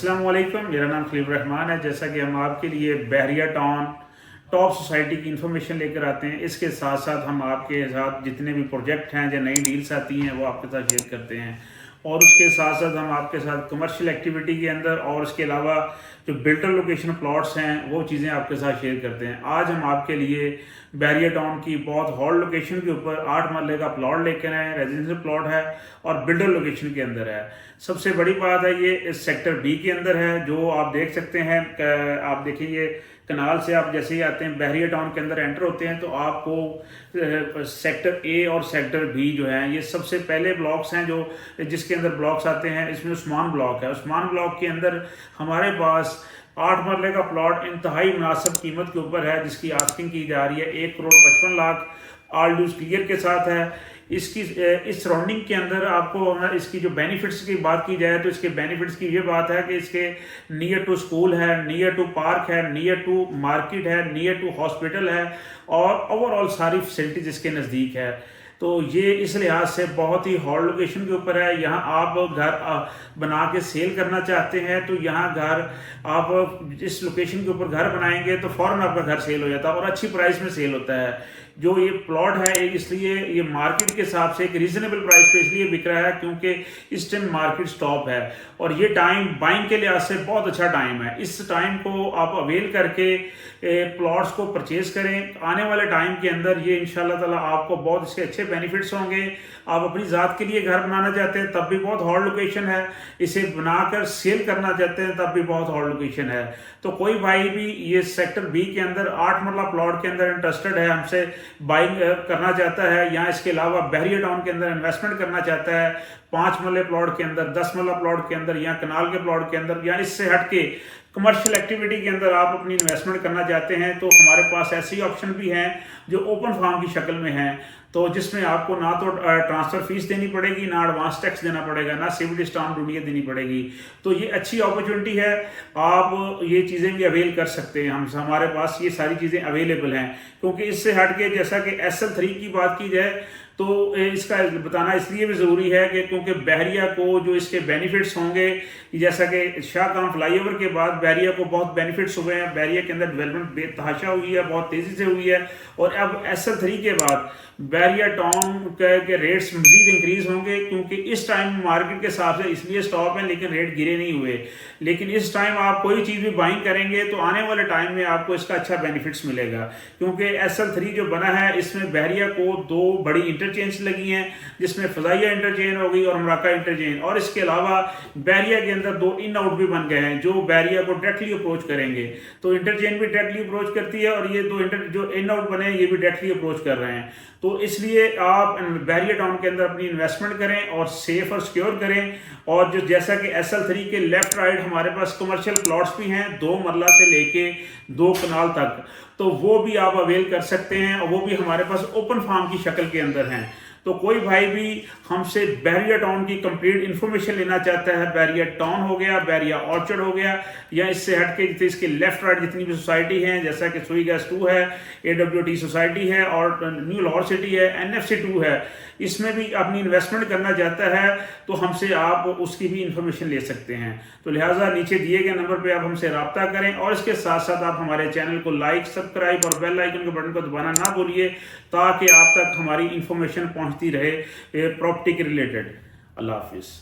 अस्सलाम वालेकुम, मेरा नाम खलील रहमान है। जैसा कि हम आपके लिए बहरिया टाउन टॉप सोसाइटी की इन्फॉर्मेशन लेकर आते हैं, इसके साथ साथ हम आपके साथ जितने भी प्रोजेक्ट हैं या नई डील्स आती हैं वो आपके साथ शेयर करते हैं। और उसके साथ साथ हम आपके साथ कमर्शियल एक्टिविटी के अंदर और उसके अलावा जो बिल्टर लोकेशन प्लॉट्स हैं वो चीज़ें आपके साथ शेयर करते हैं। आज हम आपके लिए बहरिया टाउन की बहुत हॉट लोकेशन के ऊपर 8 मरले का प्लॉट लेकर आए हैं। रेजिडेंशियल प्लॉट है और बिल्डर लोकेशन के अंदर है। सबसे बड़ी बात है ये इस सेक्टर बी के अंदर है, जो आप देख सकते हैं। आप देखिए कनाल से आप जैसे ही आते हैं बहरिया टाउन के अंदर एंटर होते हैं तो आपको सेक्टर ए और सेक्टर बी जो है ये सबसे पहले ब्लॉक्स हैं जो जिसके अंदर ब्लॉक्स आते हैं। इसमें उस्मान ब्लॉक है। उस्मान ब्लॉक के अंदर हमारे पास 8 मरले का प्लॉट इंतहाई मुनासिब कीमत के ऊपर है, जिसकी आस्किंग की जा रही है 1,55,00,000 ऑल ड्यूज क्लियर के साथ है। इसकी इस सराउंडिंग के अंदर आपको अगर इसकी जो बेनिफिट्स की बात की जाए तो इसके बेनिफिट्स की ये बात है कि इसके नियर टू स्कूल है, नियर टू पार्क है, नियर टू मार्केट है, नियर टू हॉस्पिटल है और ओवरऑल सारी फैसिलिटीज इसके नज़दीक है। तो ये इस लिहाज से बहुत ही हॉट लोकेशन के ऊपर है। यहाँ आप घर बना के सेल करना चाहते हैं तो यहाँ घर आप इस लोकेशन के ऊपर घर बनाएंगे तो फ़ौरन आपका घर सेल हो जाता है और अच्छी प्राइस में सेल होता है। जो ये प्लॉट है इसलिए ये मार्केट के हिसाब से एक रीजनेबल प्राइस पे इसलिए बिक रहा है क्योंकि इस टाइम मार्केट स्टॉप है और ये टाइम बाइंग के लिहाज से बहुत अच्छा टाइम है। इस टाइम को आप अवेल करके प्लॉट्स को परचेज करें। आने वाले टाइम के अंदर ये इंशाल्लाह ताला आपको बहुत इसके अच्छे बेनिफिट्स होंगे। आप अपनी ज़ात के लिए घर बनाना चाहते हैं तब भी बहुत हॉट लोकेशन है, इसे बनाकर सेल करना चाहते हैं तब भी बहुत हॉट लोकेशन है। तो कोई भाई भी ये सेक्टर बी के अंदर 8 मरला प्लॉट के अंदर इंटरेस्टेड है, हमसे बाइंग करना चाहता है या इसके अलावा बहरिया टाउन के अंदर इन्वेस्टमेंट करना चाहता है 5 मरले प्लॉट के अंदर, 10 मरला प्लॉट के अंदर या कनाल के प्लॉट के अंदर या इससे हट के कमर्शियल एक्टिविटी के अंदर आप अपनी इन्वेस्टमेंट करना चाहते हैं तो हमारे पास ऐसी ऑप्शन भी हैं जो ओपन फार्म की शक्ल में हैं, तो जिसमें आपको ना तो ट्रांसफ़र फीस देनी पड़ेगी, ना एडवांस टैक्स देना पड़ेगा, ना सिविल स्टाम्प ड्यूटी देनी पड़ेगी। तो ये अच्छी अपॉर्चुनिटी है, आप ये चीज़ें भी अवेल कर सकते हैं। हमारे पास ये सारी चीज़ें अवेलेबल हैं क्योंकि इससे हट के जैसा कि SL3 की बात की जाए तो इसका बताना इसलिए भी ज़रूरी है कि क्योंकि बहरिया को जो इसके बेनिफिट्स होंगे, जैसा कि शाहकाम फ्लाईओवर के बाद बहरिया को बहुत बेनिफिट्स हुए हैं। बहरिया के अंदर डेवलपमेंट बेतहाशा हुई है, बहुत तेज़ी से हुई है और अब SL3 के बाद बहरिया टाउन के रेट्स मज़ीद इंक्रीज़ होंगे क्योंकि इस टाइम मार्केट के हिसाब से इसलिए स्टॉप है लेकिन रेट गिरे नहीं हुए। लेकिन इस टाइम आप कोई चीज़ भी बाइंग करेंगे तो आने वाले टाइम में आपको इसका अच्छा बेनिफिट्स मिलेगा क्योंकि SL3 जो बना है इसमें बहरिया को 2 बड़ी इंटरचेंज लगी हैं, जिसमें फ़ज़ाइया इंटरचेंज हो गई और मराका इंटरचेंज, और इसके अलावा बहरिया के अंदर 2 इन आउट भी बन गए हैं जो बहरिया को डायरेक्टली अप्रोच करेंगे। तो इंटरचेंज भी डायरेक्टली अप्रोच करती है और ये 2 जो इन आउट बने हैं ये भी डायरेक्टली अप्रोच कर रहे हैं। तो इसलिए आप बहरिया टाउन के अंदर अपनी इन्वेस्टमेंट करें और सेफ और सिक्योर करें। और जो जैसा कि SL3 के लेफ्ट राइट हमारे पास कमर्शियल प्लॉट्स भी हैं 2 मरला से लेके 2 कनाल तक, तो वो भी आप अवेल कर सकते हैं और वो भी हमारे पास ओपन फार्म की शक्ल के अंदर हैं। तो कोई भाई भी हमसे बहरिया टाउन की कंप्लीट इन्फॉर्मेशन लेना चाहता है, बहरिया टाउन हो गया, बहरिया ऑर्चर्ड हो गया या इससे हट के जितने इसके लेफ्ट राइट जितनी भी सोसाइटी हैं जैसा कि सुई गैस 2 है, AWT सोसाइटी है और न्यू लाहौर सिटी है, NFC 2 है, इसमें भी अपनी इन्वेस्टमेंट करना चाहता है तो हमसे आप उसकी भी इंफॉर्मेशन ले सकते हैं। तो लिहाजा नीचे दिए गए नंबर पर आप हमसे रब्ता करें और इसके साथ साथ आप हमारे चैनल को लाइक, सब्सक्राइब और बेल आइकन के बटन को दबाना ना भूलिए ताकि आप तक हमारी इंफॉर्मेशन पहुँचती रहे प्रॉपर्टी के रिलेटेड। अल्लाह हाफिज़।